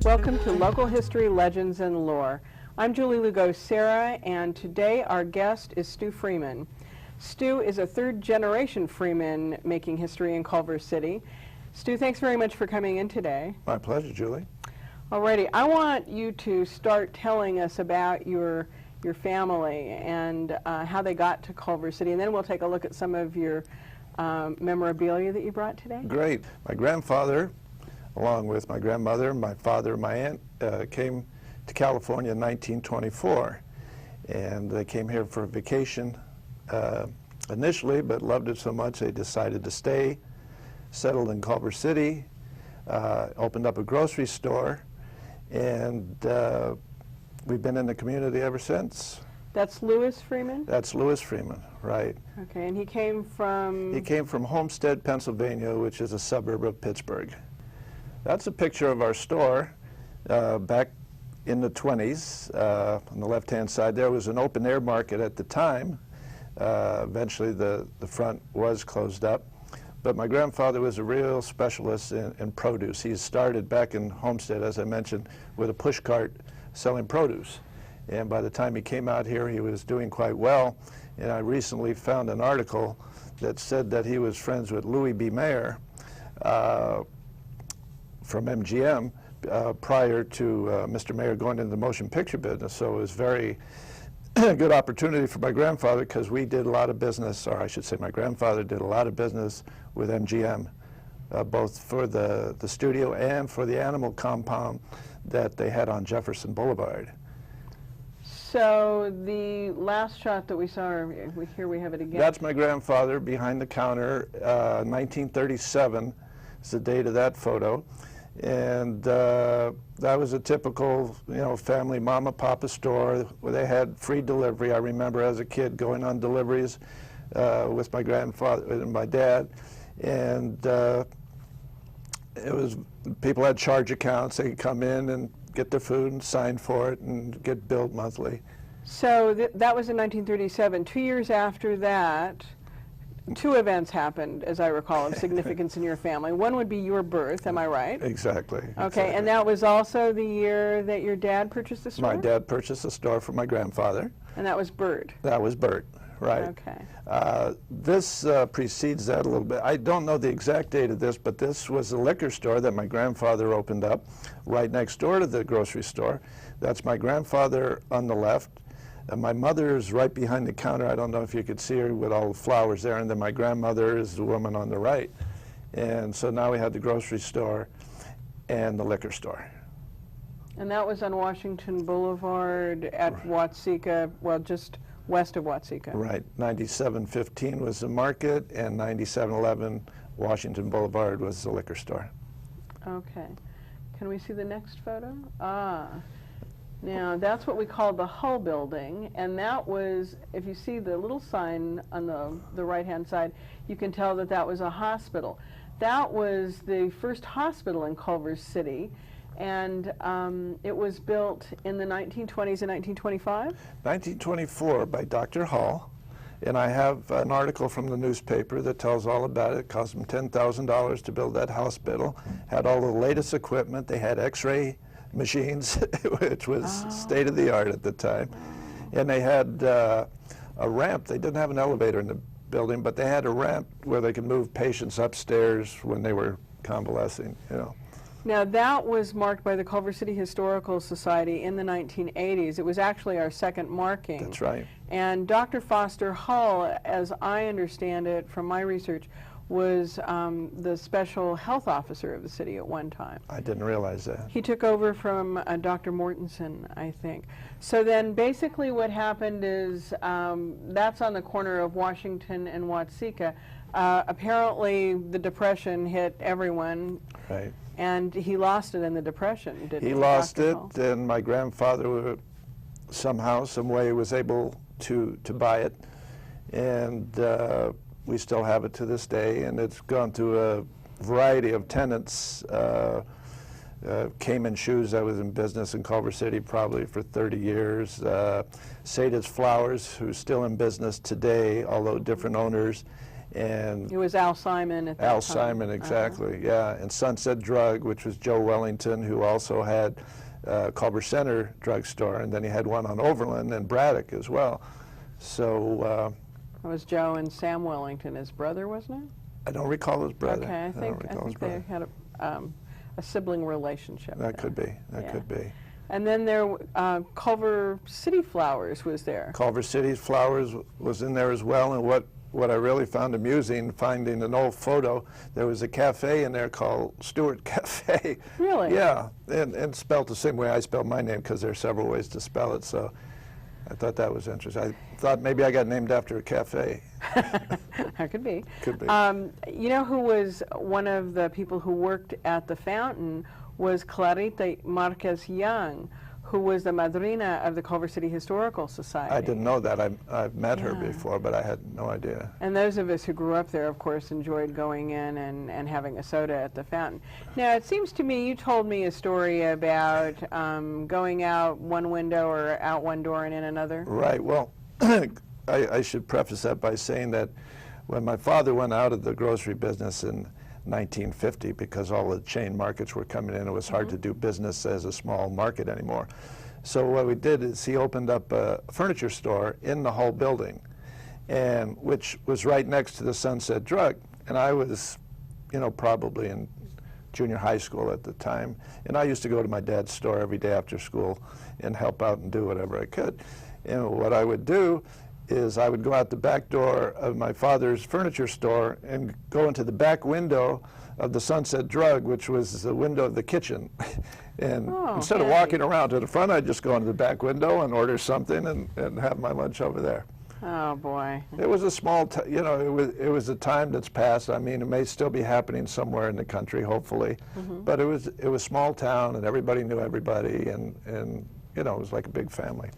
Welcome to Local History, Legends, and Lore. I'm Julie Lugo-Serra, and today our guest is Stu Freeman. Stu is a third-generation Freeman making history in Culver City. Stu, thanks very much for coming in today. My pleasure, Julie. Alrighty, I want you to start telling us about your family and how they got to Culver City, and then we'll take a look at some of your memorabilia that you brought today. Great. My grandfather, along with my grandmother, my father, and my aunt, came to California in 1924. And they came here for a vacation initially, but loved it so much they decided to stay, settled in Culver City, opened up a grocery store, and we've been in the community ever since. That's Louis Freeman? That's Louis Freeman, right. Okay, and he came from? He came from Homestead, Pennsylvania, which is a suburb of Pittsburgh. That's a picture of our store back in the 20s. On the left-hand side there was an open-air market at the time. Eventually the front was closed up. But my grandfather was a real specialist in produce. He started back in Homestead, as I mentioned, with a push cart selling produce. And by the time he came out here, he was doing quite well. And I recently found an article that said that he was friends with Louis B. Mayer, from MGM prior to Mr. Mayer going into the motion picture business. So it was very good opportunity for my grandfather because we did a lot of business, or I should say my grandfather did a lot of business with MGM, both for the studio and for the animal compound that they had on Jefferson Boulevard. So the last shot that we saw, here we have it again. That's my grandfather behind the counter, 1937 is the date of that photo. And that was a typical, family mama papa store where they had free delivery. I remember as a kid going on deliveries with my grandfather and my dad, and it was, people had charge accounts. They could come in and get their food and sign for it and get billed monthly. So that was in 1937. 2 years after that, two events happened, as I recall, of significance in your family. One would be your birth, am I right? Exactly. Okay, exactly. And that was also the year that your dad purchased the store? My dad purchased a store for my grandfather. And that was Bert? That was Bert, right. Okay. This precedes that a little bit. I don't know the exact date of this, but this was a liquor store that my grandfather opened up right next door to the grocery store. That's my grandfather on the left. My mother is right behind the counter. I don't know if you could see her with all the flowers there. And then my grandmother is the woman on the right. And so now we had the grocery store and the liquor store. And that was on Washington Boulevard at Watseka, well, just west of Watseka. Right. 9715 was the market, and 9711 Washington Boulevard was the liquor store. Okay. Can we see the next photo? Now, that's what we call the Hull building, and that was, if you see the little sign on the right-hand side, you can tell that that was a hospital. That was the first hospital in Culver City, and it was built in the 1920s and 1925? 1924 by Dr. Hull, and I have an article from the newspaper that tells all about it. It cost them $10,000 to build that hospital, had all the latest equipment. They had x-ray machines, which was state-of-the-art at the time. And they had a ramp. They didn't have an elevator in the building, but they had a ramp where they could move patients upstairs when they were convalescing, Now, that was marked by the Culver City Historical Society in the 1980s. It was actually our second marking. That's right. And Dr. Foster Hull, as I understand it from my research, was the special health officer of the city at one time. I didn't realize that. He took over from Dr. Mortensen, I think. So then basically what happened is that's on the corner of Washington and Watseka. Apparently the Depression hit everyone. Right. And he lost it in the Depression, didn't he? He lost Dr. it, Hall? and my grandfather somehow, some way, was able to buy it, and we still have it to this day, and it's gone through a variety of tenants. Cayman Shoes, I was in business in Culver City probably for 30 years. Sada's Flowers, who's still in business today, although different owners. And It was Al Simon at that time. Al Simon, exactly, yeah. And Sunset Drug, which was Joe Wellington, who also had Culver Center drugstore, and then he had one on Overland and Braddock as well. So It was Joe and Sam Wellington, his brother, wasn't it? I don't recall his brother. Okay, I think they had a sibling relationship. That could be. That could be. And then there, Culver City Flowers was there. Culver City Flowers was in there as well, and what I really found amusing, finding an old photo, there was a cafe in there called Stewart Cafe. Really? Yeah, and spelled the same way I spelled my name, because there are several ways to spell it, so I thought that was interesting. I thought maybe I got named after a cafe. That could be. Could be. You know who was one of the people who worked at the fountain was Clarita Marquez Young, who was the madrina of the Culver City Historical Society. I didn't know that. I've met her before, but I had no idea. And those of us who grew up there, of course, enjoyed going in and having a soda at the fountain. Now, it seems to me you told me a story about going out one window or out one door and in another. Right. Well, I should preface that by saying that when my father went out of the grocery business in 1950, because all the chain markets were coming in, it was hard to do business as a small market anymore. So what we did is he opened up a furniture store in the whole building, and which was right next to the Sunset Drug. And I was, probably in junior high school at the time, and I used to go to my dad's store every day after school and help out and do whatever I could. And what I would do is I would go out the back door of my father's furniture store and go into the back window of the Sunset Drug, which was the window of the kitchen. And instead of walking around to the front, I'd just go into the back window and order something and have my lunch over there. Oh, boy. It was a small, it was a time that's passed. I mean, it may still be happening somewhere in the country, hopefully. But it was a small town, and everybody knew everybody, and it was like a big family.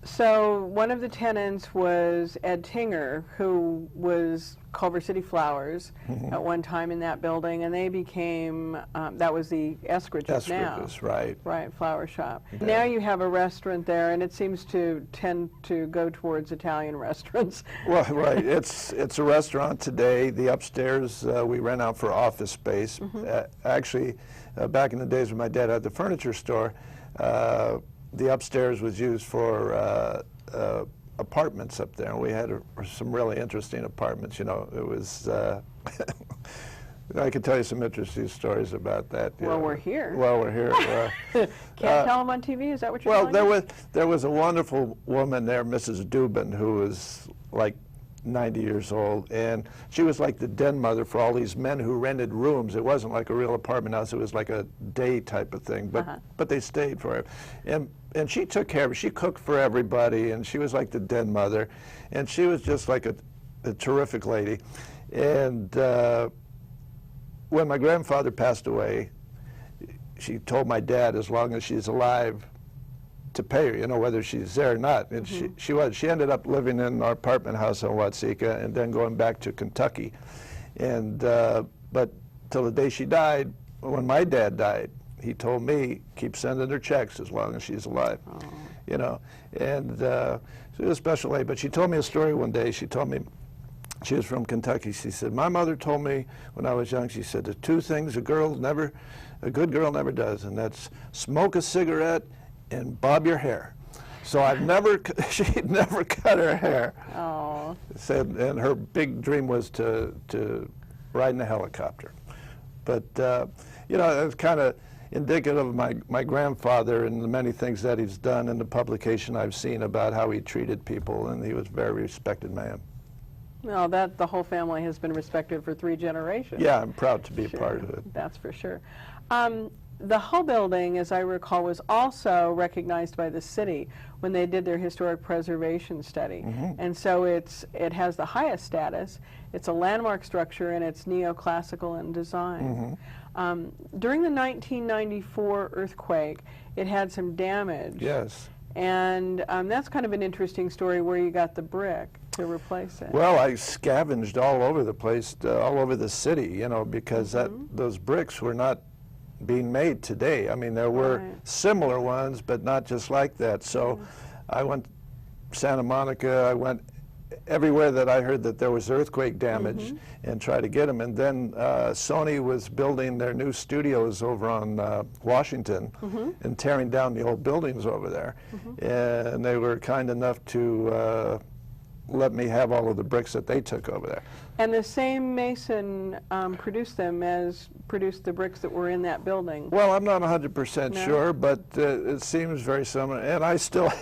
So one of the tenants was Ed Tinger, who was Culver City Flowers at one time in that building, and they became, that was the Eskridge's now. Eskridge's, right. Right, flower shop. Now you have a restaurant there, and it seems to tend to go towards Italian restaurants. Well, right. It's a restaurant today. The upstairs we rent out for office space. Actually, back in the days when my dad had the furniture store, the upstairs was used for apartments up there, and we had some really interesting apartments. It was, I could tell you some interesting stories about that. Well, we're here. Well, we're here. Can't tell them on TV? Is that what you're telling me? Well, there was a wonderful woman there, Mrs. Dubin, who was like 90 years old, and she was like the den mother for all these men who rented rooms. It wasn't like a real apartment house, it was like a day type of thing, but they stayed for it. And she took care of it. She cooked for everybody, and she was like the den mother, and she was just like a terrific lady. And when my grandfather passed away, she told my dad, as long as she's alive, to pay her, whether she's there or not. And she ended up living in our apartment house in Watseka and then going back to Kentucky. And but till the day she died, when my dad died, he told me, keep sending her checks as long as she's alive. And she was a special lady. But she told me a story one day. She told me, she was from Kentucky. She said, my mother told me when I was young, she said, the two things a good girl never does, and that's smoke a cigarette and bob your hair. So she'd never cut her hair. Oh. Said, and her big dream was to ride in a helicopter. But it was kind of indicative of my grandfather and the many things that he's done in the publication I've seen about how he treated people, and he was a very respected man. Well, the whole family has been respected for 3 generations. Yeah, I'm proud to be a part of it. That's for sure. the Hull building, as I recall, was also recognized by the city when they did their historic preservation study. And so it has the highest status. It's a landmark structure, and it's neoclassical in design. During the 1994 earthquake, it had some damage. Yes. And that's kind of an interesting story where you got the brick to replace it. Well, I scavenged all over the place, all over the city, you know, because those bricks were not being made today. I mean, there were similar ones, but not just like that. So I went Santa Monica, I went everywhere that I heard that there was earthquake damage and tried to get them. And then Sony was building their new studios over on Washington and tearing down the old buildings over there. And they were kind enough to let me have all of the bricks that they took over there. And the same mason produced them as produced the bricks that were in that building? Well, I'm not 100% sure, but it seems very similar. And I still,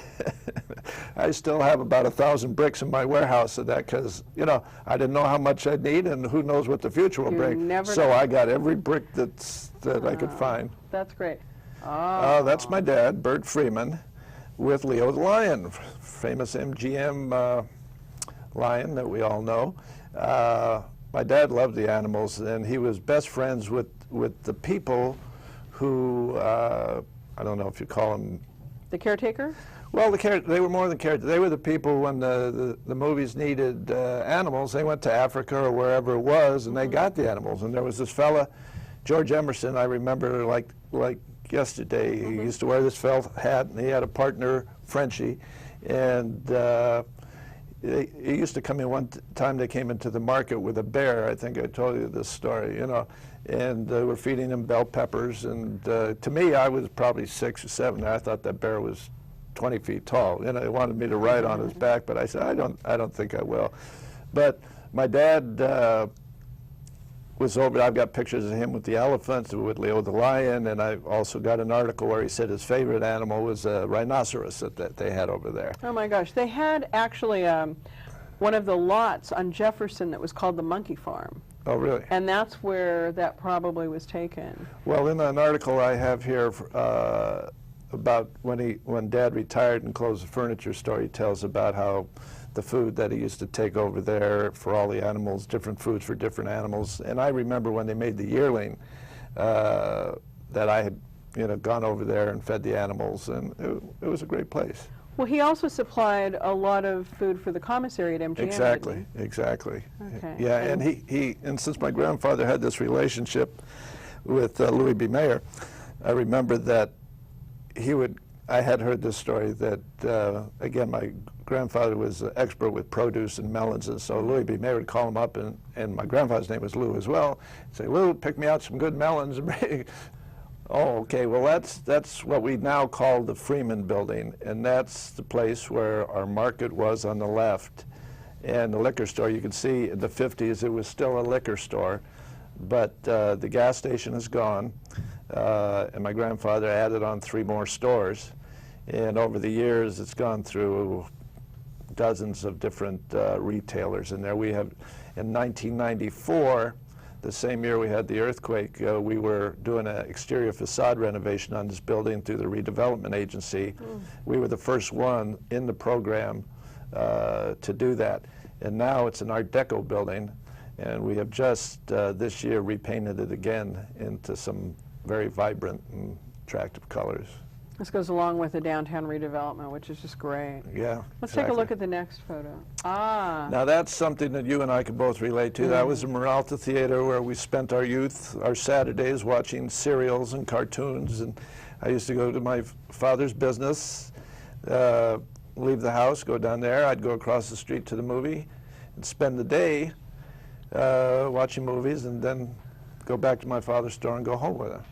I still have about 1,000 bricks in my warehouse of that because, you know, I didn't know how much I'd need, and who knows what the future will bring. So I got every brick that I could find. That's great. That's my dad, Bert Freeman, with Leo the Lion, famous MGM lion that we all know. My dad loved the animals, and he was best friends with the people who, I don't know if you call them... The caretaker? Well, they were more than caretakers. They were the people when the movies needed animals. They went to Africa or wherever it was, and they got the animals. And there was this fella, George Emerson, I remember like yesterday. He used to wear this felt hat, and he had a partner, Frenchie, and he used to come in one time. They came into the market with a bear. I think I told you this story, you know, and they were feeding him bell peppers. And to me, I was probably 6 or 7. I thought that bear was 20 feet tall. You know, he wanted me to ride on his back, but I said, I don't think I will. But my dad was over. I've got pictures of him with the elephants, with Leo the Lion, and I've also got an article where he said his favorite animal was a rhinoceros that they had over there. Oh my gosh, they had actually one of the lots on Jefferson that was called the Monkey Farm. Oh, really? And that's where that probably was taken. Well, in an article I have here about when Dad retired and closed the furniture store, he tells about how the food that he used to take over there for all the animals, different foods for different animals. And I remember when they made the yearling that I had, you know, gone over there and fed the animals, and it was a great place. Well, he also supplied a lot of food for the commissary at MGM. Exactly, exactly. Okay. Yeah, and since my grandfather had this relationship with Louis B. Mayer, I remember that I had heard this story that, again, my grandfather was an expert with produce and melons, and so Louis B. Mayer would call him up, and my grandfather's name was Lou as well, say, Lou, pick me out some good melons. Oh, okay, well, that's what we now call the Freeman Building, and that's the place where our market was on the left, and the liquor store. You can see in the 50s it was still a liquor store, but the gas station is gone, and my grandfather added on 3 more stores, and over the years it's gone through dozens of different retailers in there. We have, in 1994, the same year we had the earthquake, we were doing an exterior facade renovation on this building through the redevelopment agency. We were the first one in the program to do that. And now it's an Art Deco building, and we have just this year repainted it again into some very vibrant and attractive colors. This goes along with the downtown redevelopment, which is just great. Yeah. Let's take a look at the next photo. Now that's something that you and I can both relate to. That was the Meralta Theater where we spent our youth, our Saturdays, watching serials and cartoons. And I used to go to my father's business, leave the house, go down there. I'd go across the street to the movie and spend the day watching movies, and then go back to my father's store and go home with him.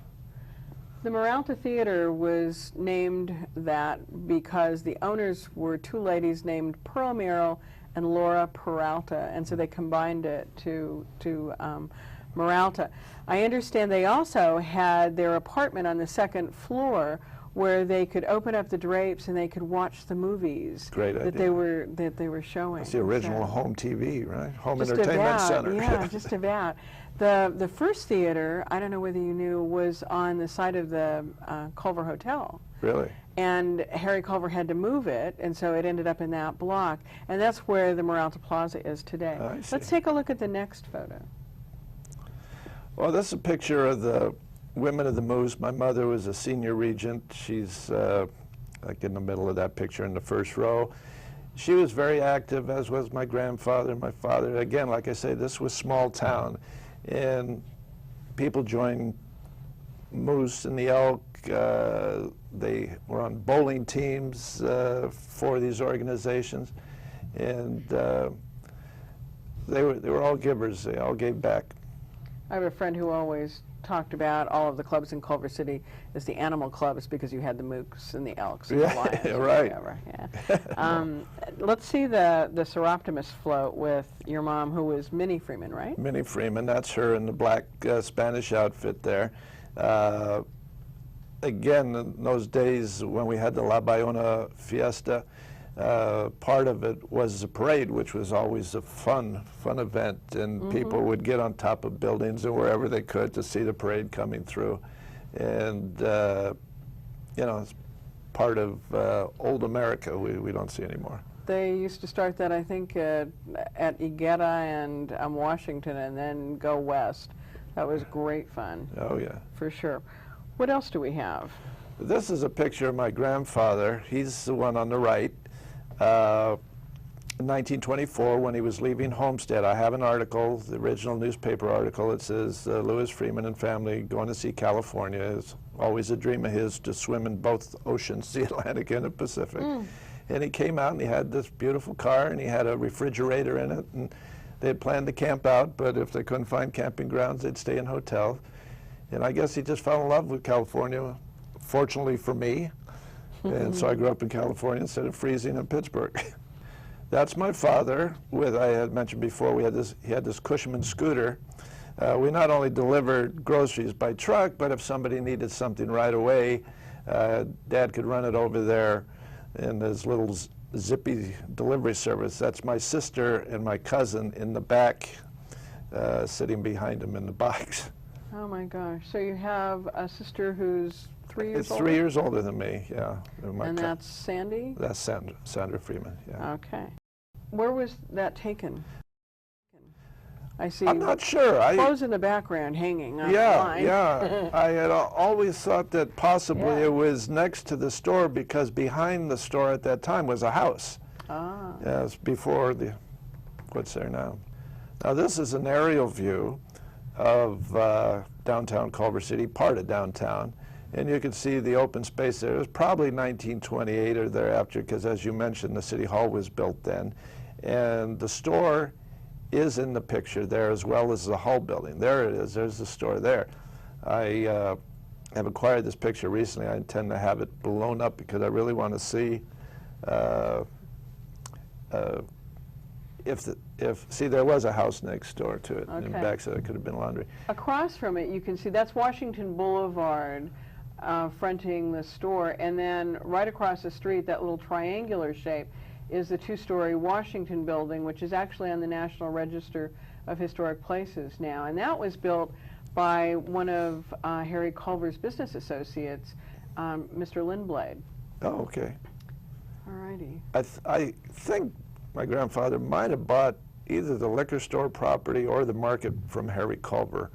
The Meralta Theater was named that because the owners were 2 ladies named Pearl Merrill and Laura Peralta, and so they combined it to Meralta. I understand they also had their apartment on the 2nd floor where they could open up the drapes and they could watch the movies Great that idea. they were showing. It's the original So, home TV, right? Home just entertainment about, center. Yeah, just about. The first theater, I don't know whether you knew, was on the site of the Culver Hotel. Really? And Harry Culver had to move it, and so it ended up in that block. And that's where the Moralta Plaza is today. I see. Let's take a look at the next photo. Well, this is a picture of the Women of the Moose. My mother was a senior regent. She's like in the middle of that picture in the first row. She was very active, as was my grandfather, my father. Again, like I say, this was small town. And people joined Moose and the Elk. They were on bowling teams for these organizations. And they were all givers. They all gave back. I have a friend who always talked about all of the clubs in Culver City as the animal clubs because you had the moose and the elks and the lions. Right. Yeah. Let's see the Seroptimus float with your mom, who was Minnie Freeman, right? Minnie Freeman, that's her in the black Spanish outfit there. Again, in those days when we had the La Bayona Fiesta, part of it was the parade, which was always a fun event, and people would get on top of buildings and wherever they could to see the parade coming through. And, you know, it's part of old America we don't see anymore. They used to start that, I think, at Higuera and Washington and then go west. That was great fun. Oh, yeah. For sure. What else do we have? This is a picture of my grandfather. He's the one on the right. In 1924, when he was leaving Homestead, I have an article, the original newspaper article. It says, Lewis Freeman and family going to see California. It's always a dream of his to swim in both oceans, the Atlantic and the Pacific. And he came out and he had this beautiful car and he had a refrigerator in it. And they had planned to camp out, but if they couldn't find camping grounds, they'd stay in hotels. And I guess he just fell in love with California, fortunately for me. And so I grew up in California instead of freezing in Pittsburgh. That's my father. With, I had mentioned before, he had this Cushman scooter. We not only delivered groceries by truck, but if somebody needed something right away, Dad could run it over there in his little zippy delivery service. That's my sister and my cousin in the back, sitting behind him in the box. Oh my gosh. So you have a sister who's 3 years older? 3 years older than me, yeah. And that's Sandy? That's Sandra Freeman, yeah. Okay. Where was that taken? I see. I'm not sure. Clothes in the background hanging on the line. Yeah. I had always thought that possibly it was next to the store because behind the store at that time was a house. Ah. Yeah, it's before what's there now. Now this is an aerial view of downtown Culver City, part of downtown. And you can see the open space there. It was probably 1928 or thereafter, because as you mentioned, the City Hall was built then. And the store is in the picture there, as well as the Hall building. There it is. There's the store there. I have acquired this picture recently. I intend to have it blown up because I really want to see see, there was a house next door to it. Okay. In the back, so it could have been laundry. Across from it, you can see that's Washington Boulevard fronting the store, and then right across the street, that little triangular shape, is the two-story Washington building, which is actually on the National Register of Historic Places now. And that was built by one of Harry Culver's business associates, Mr. Lindblade. Oh, okay. All righty. I think my grandfather might have bought either the liquor store property or the market from Harry Culver,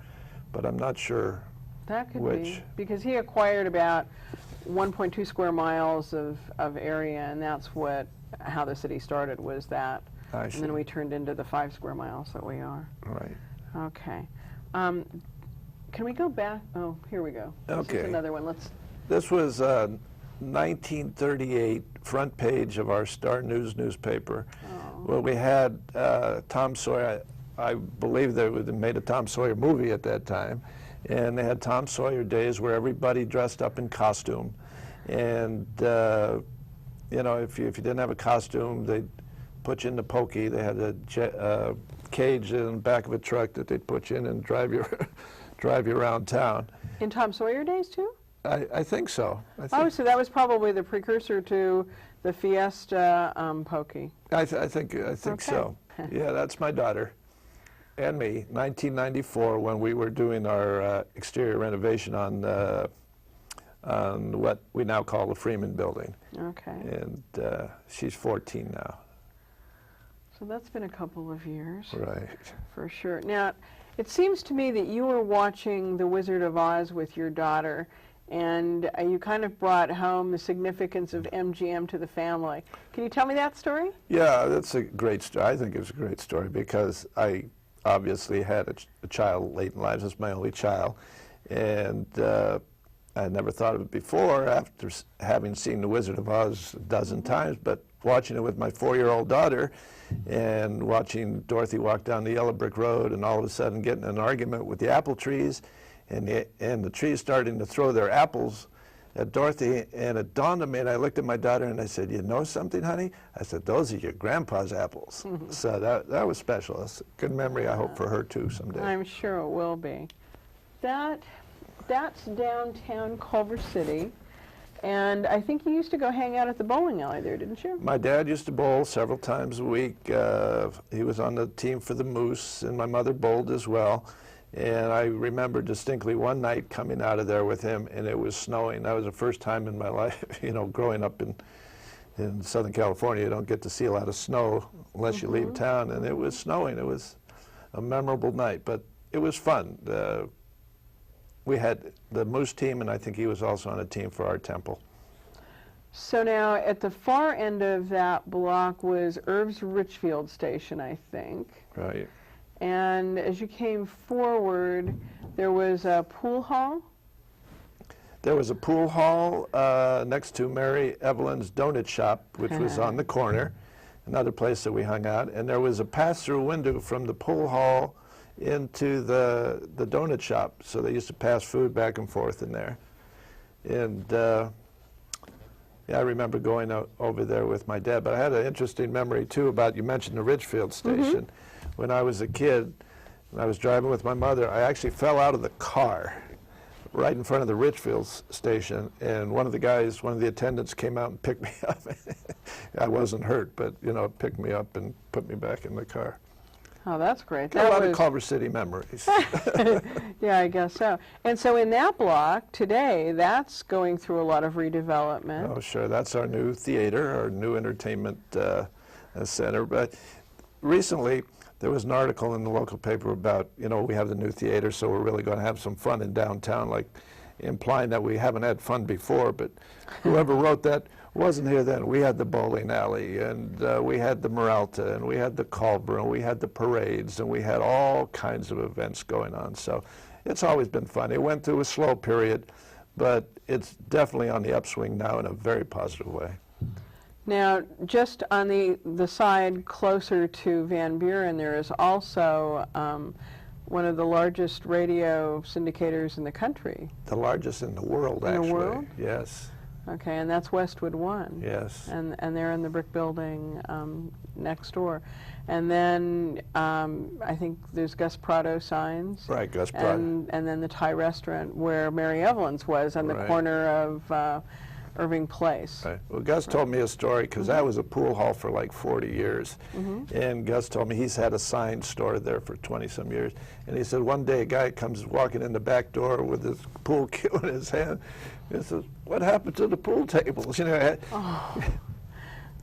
but I'm not sure. That could which. Be, because he acquired about 1.2 square miles of area, and that's how the city started, was that. I see. And then we turned into the 5 square miles that we are. Right. Okay. Can we go back? Oh, here we go. Okay. This is another one. This was 1938 front page of our Star News newspaper. Oh. Well, we had Tom Sawyer. I believe they made a Tom Sawyer movie at that time, and they had Tom Sawyer days where everybody dressed up in costume, and you know, if you didn't have a costume, they'd put you in the pokey. They had a cage in the back of a truck that they'd put you in and drive you around town. In Tom Sawyer days too? I think so. Oh, so that was probably the precursor to the Fiesta pokey. I think so. Yeah, that's my daughter and me. 1994, when we were doing our exterior renovation on what we now call the Freeman building. Okay. And she's 14 now. So that's been a couple of years. Right. For sure. Now, it seems to me that you were watching The Wizard of Oz with your daughter, and you kind of brought home the significance of MGM to the family. Can you tell me that story? Yeah, that's a great story. I think it's a great story because I obviously had a child late in life. It's my only child. And I had never thought of it before after having seen The Wizard of Oz a dozen times, but watching it with my 4-year-old daughter and watching Dorothy walk down the yellow brick road and all of a sudden getting in an argument with the apple trees and the trees starting to throw their apples at Dorothy, and it dawned on me, and I looked at my daughter and I said, "You know something, honey?" I said, "Those are your grandpa's apples." So that was special. It's a good memory, I hope, for her too someday. I'm sure it will be. That's downtown Culver City, and I think you used to go hang out at the bowling alley there, didn't you? My dad used to bowl several times a week. He was on the team for the Moose, and my mother bowled as well. And I remember distinctly one night coming out of there with him, and it was snowing. That was the first time in my life, you know, growing up in Southern California, you don't get to see a lot of snow unless you leave town, and it was snowing. It was a memorable night, but it was fun. We had the Moose team, and I think he was also on a team for our temple. So now, at the far end of that block was Irv's Richfield Station, I think. Right. And as you came forward, there was a pool hall? There was a pool hall next to Mary Evelyn's Donut Shop, which was on the corner, another place that we hung out. And there was a pass-through window from the pool hall into the donut shop, so they used to pass food back and forth in there. And yeah, I remember going over there with my dad. But I had an interesting memory too about, you mentioned the Richfield Station. When I was a kid, when I was driving with my mother, I actually fell out of the car right in front of the Richfield Station, and one of the attendants came out and picked me up. I wasn't hurt, but you know, picked me up and put me back in the car. Oh, that's great. Got a lot of Culver City memories. Yeah, I guess so. And so in that block today, that's going through a lot of redevelopment. Oh, sure. That's our new theater, our new entertainment center. But recently, there was an article in the local paper about, you know, we have the new theater, so we're really going to have some fun in downtown, like implying that we haven't had fun before. But whoever wrote that wasn't here then. We had the bowling alley, and we had the Meralta, and we had the Culver, and we had the parades, and we had all kinds of events going on. So it's always been fun. It went through a slow period, but it's definitely on the upswing now in a very positive way. Now, just on the side closer to Van Buren, there is also one of the largest radio syndicators in the country. The largest in the world, actually. In the world? Yes. Okay, and that's Westwood One. Yes. And they're in the brick building next door. And then I think there's Gus Prado signs. Right, Gus Prado. And then the Thai restaurant where Mary Evelyn's was on the corner of Irving Place. Right. Well, Gus told me a story because that was a pool hall for like 40 years. And Gus told me he's had a sign store there for 20-some years. And he said one day a guy comes walking in the back door with his pool cue in his hand. He says, "What happened to the pool tables?" You know,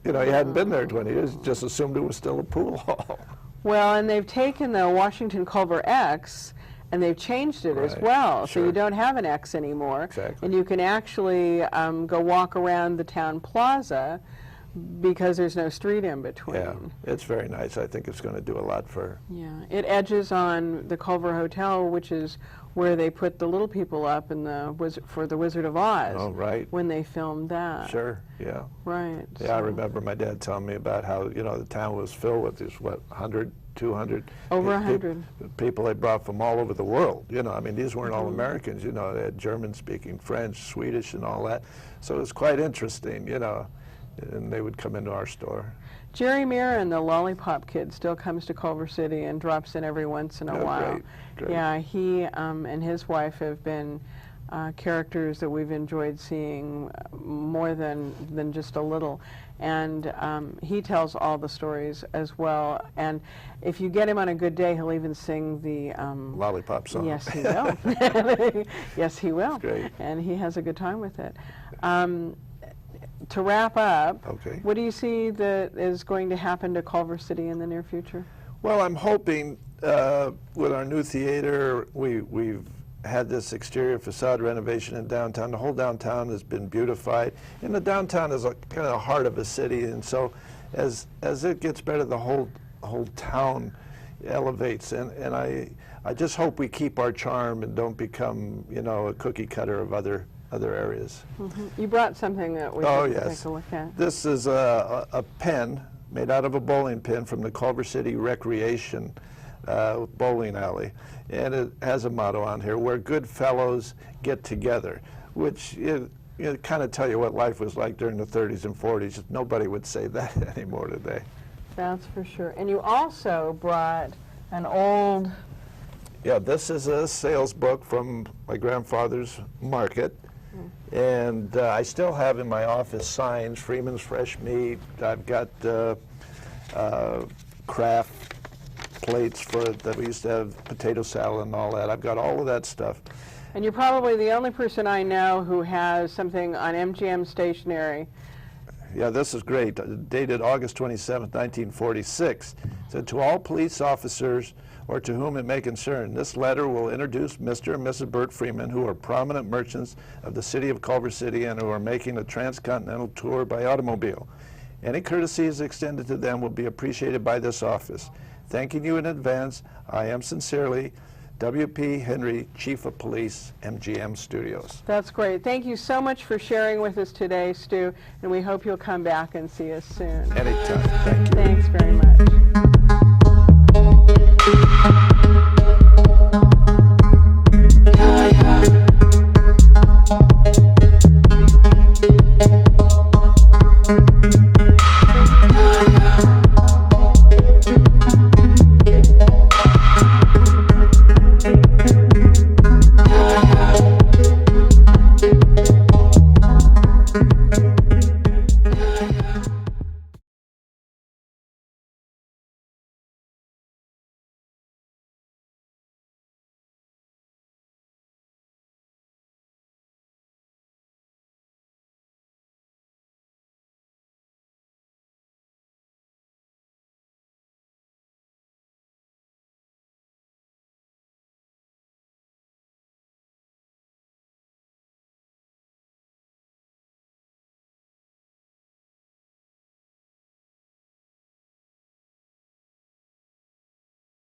you know, he hadn't been there 20 years, just assumed it was still a pool hall. Well, and they've taken the Washington Culver X and they've changed it as well, so you don't have an X anymore. Exactly. And you can actually go walk around the town plaza because there's no street in between. Yeah, it's very nice. I think it's going to do a lot for... Yeah, it edges on the Culver Hotel, which is where they put the little people up in for the Wizard of Oz. Oh, right. When they filmed that. Sure, yeah. Right. Yeah, so. I remember my dad telling me about how, you know, the town was filled with these, what, 100, 200? Over 100. People they brought from all over the world. You know, I mean, these weren't all Americans. You know, they had German-speaking, French, Swedish, and all that. So it was quite interesting, you know, and they would come into our store. Jerry Mirren, the Lollipop Kid, still comes to Culver City and drops in every once in a while. Great. Yeah, he and his wife have been characters that we've enjoyed seeing more than just a little. And he tells all the stories as well. And if you get him on a good day, he'll even sing the Lollipop song. Yes, he will. Yes, he will. Great. And he has a good time with it. To wrap up, Okay. what do you see that is going to happen to Culver City in the near future? Well, I'm hoping with our new theater, we've had this exterior facade renovation in downtown. The whole downtown has been beautified, and the downtown is kind of the heart of a city. And so, as it gets better, the whole town elevates. And I just hope we keep our charm and don't become, you know, a cookie cutter of other areas. Mm-hmm. You brought something that we Oh, can yes. take a look at. This is a pen made out of a bowling pin from the Culver City Recreation bowling alley, and it has a motto on here: "Where good fellows get together," which kind of tell you what life was like during the 30s and 40s. Nobody would say that anymore today. That's for sure. And you also brought an old... Yeah, this is a sales book from my grandfather's market. And I still have in my office signs, Freeman's Fresh Meat. I've got craft plates that we used to have, potato salad and all that. I've got all of that stuff. And you're probably the only person I know who has something on MGM stationery. Yeah, this is great. Dated August 27th, 1946. It said, "To all police officers or to whom it may concern, this letter will introduce Mr. and Mrs. Bert Freeman, who are prominent merchants of the city of Culver City and who are making a transcontinental tour by automobile. Any courtesies extended to them will be appreciated by this office. Thanking you in advance, I am sincerely, W.P. Henry, Chief of Police, MGM Studios." That's great. Thank you so much for sharing with us today, Stu, and we hope you'll come back and see us soon. Anytime. Thank you. Thanks very much.